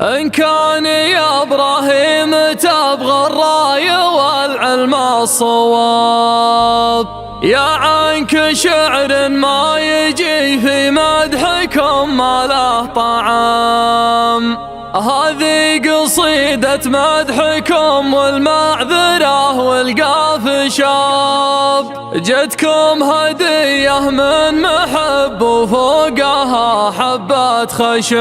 إن كان يا إبراهيم تبغى الراي والعلم الصواب، يا عنك شعر ما يجي في مدحكم ما له طعام. هذه قصيدة مدحكم والمعذرة والقاف شاب، جتكم هدية من محب وفوقها حبة خشم.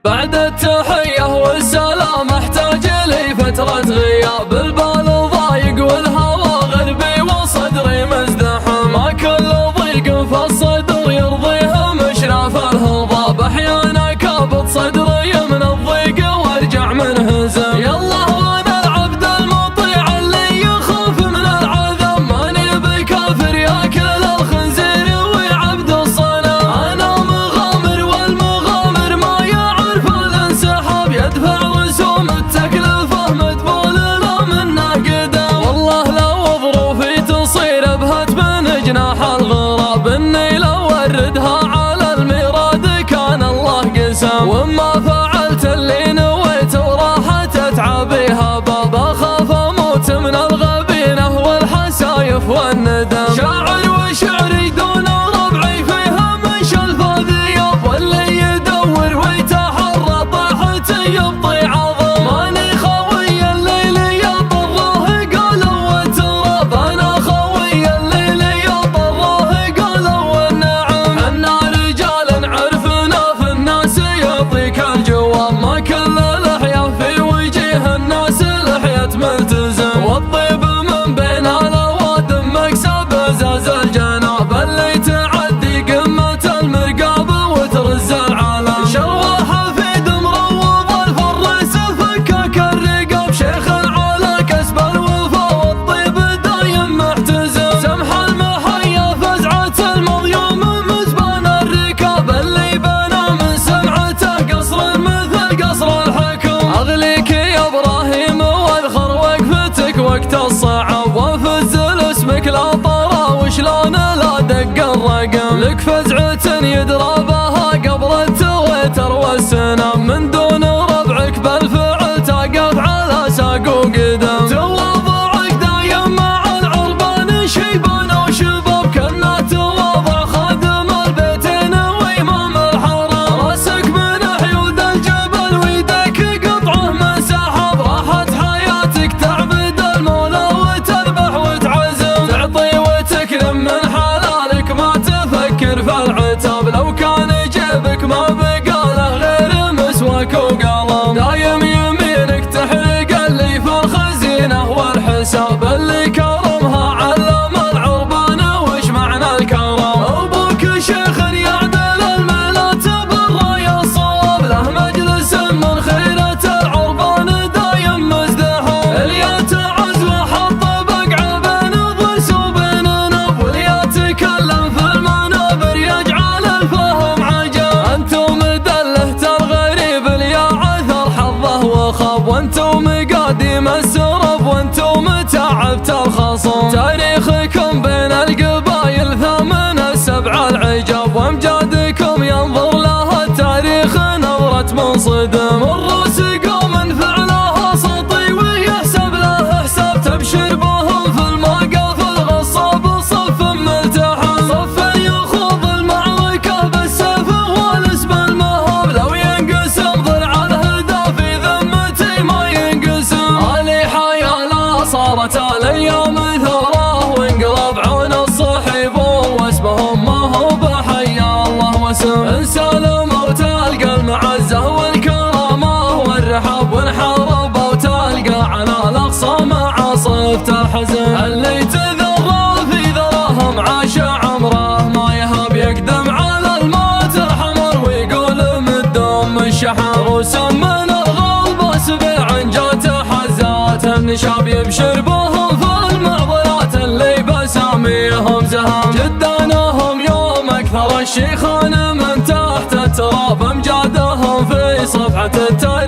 بعد التحية والسلام احتاج لي فترة غياب، البال ضايق والهوى غربي وصدري مزدحم. ما كل ضيق في الصدر يرضيه مشرف الهضاب، احيانا كابت صدري من الضيق وارجع منهزم. يلا وانا العبد المطيع اللي يخاف من العذاب، ماني بكافر ياكل الخنزير ويعبد الصنم. انا مغامر والمغامر ما يعرف الانسحاب، يدفع رسوم التكلفه مدبول لا منه قدام. والله لو ظروفي تصير بهت من جناح الغراب، اني لو وردها على الميراد كان الله قسم. وما فعلت اللي نويت وراحت اتعبيها باب، اخاف اموت من الغبينه والحسايف والندم. شاعر وشعري دون ربعي فيها من شلف ذياب، واللي يدور ويتحرى طاحتي يبطي عظم. ماني خوي الليل يطره قالوا والتراب، انا خوي الليل يطره قالوا والنعم. حنا رجال عرفنا في الناس يعطيك الجواب، ما كل لحية في وجه الناس لحية ملتزم. والطيب من بين الاوادم مكسب زاز الجناب، اللي تعدي قمة المرقابة وترز العالم. شواحة في مروض الفرس فكك الرقاب، شيخ على كسب الوفا والطيب دايم محتزم. سمح المحيا فزعة المضيوم مزبان الركاب، اللي بنى من سمعته قصر مثل قصر الحكم. اغليك يا ابراهيم واذخر وقفتك وقت الصعب، وفزل اسمك لا طرى وشلون لا دق الرقم. لك فزعة يدرى بها قبل التويتر والسنام، من دون ربعك بالفعل تقف على ساق وقدم. تواضعك دايم مع العربان شيبان وشباب، كنا تواضع خادم البيتين وامام الحرام. راسك من حيود الجبل ويدك قطعه من سحاب، راحت حياتك تعبد المولى وتذبح وتعزم. تعطي وتكرم من حلالك ما تفكر في العتاب، لو كان جيبك ما بقى له غير مسواك وقلم. دايم يمينك تحرق اللي في الخزينة والحساب، اللي كرمها علم العربان وش معنى الكرم. ابوك شيخ يعدل الميلات بالراي الصواب، له مجلس من خيرة العربان دايم مزدحم. اللي تعز وحط بقعه بين ضرس وبين نب، واللي يتكلم في المنابر يجعل الفهم عجب. انتم دلهت الغريب اللي عثر حظه وخاب، وانتم قادم السرب وانتم تعبت الخصم. تاريخكم بين القبايل ثمن السبع العجاب، وامجادكم ينظر لها التاريخ نظرة منصدم. الروس قوم فعلها سطي ويحسب له حساب، تبشر بهم في الموقف الغصاب صف ملتحم. صف يخوض المعركة بالسيف والاسم المهاب، لو ينقسم ضلع الهدى في ذمتي ما ينقسم. علي حيا لا صارت الايام ثوره، وانقلب عون الصحيبون واسمهم ما هو بحيا الله واسم. انسلموا تلقى المعزة والكرامة والرحاب، وانحاربوا وتلقى على الاقصى مع صفت الحزن. اللي تذرى في ذراهم عاش عمره ما يهاب، يقدم على الموت الحمر ويقول مدوم الشحن. رسم من الغلبة سبيع جات حزات النشاب، يبشر بهم في المعضلات اللي بساميهم زهام. جدانهم يوم اكثر الشيخان من تحت التراب، امجادهم في صفحة التاريخ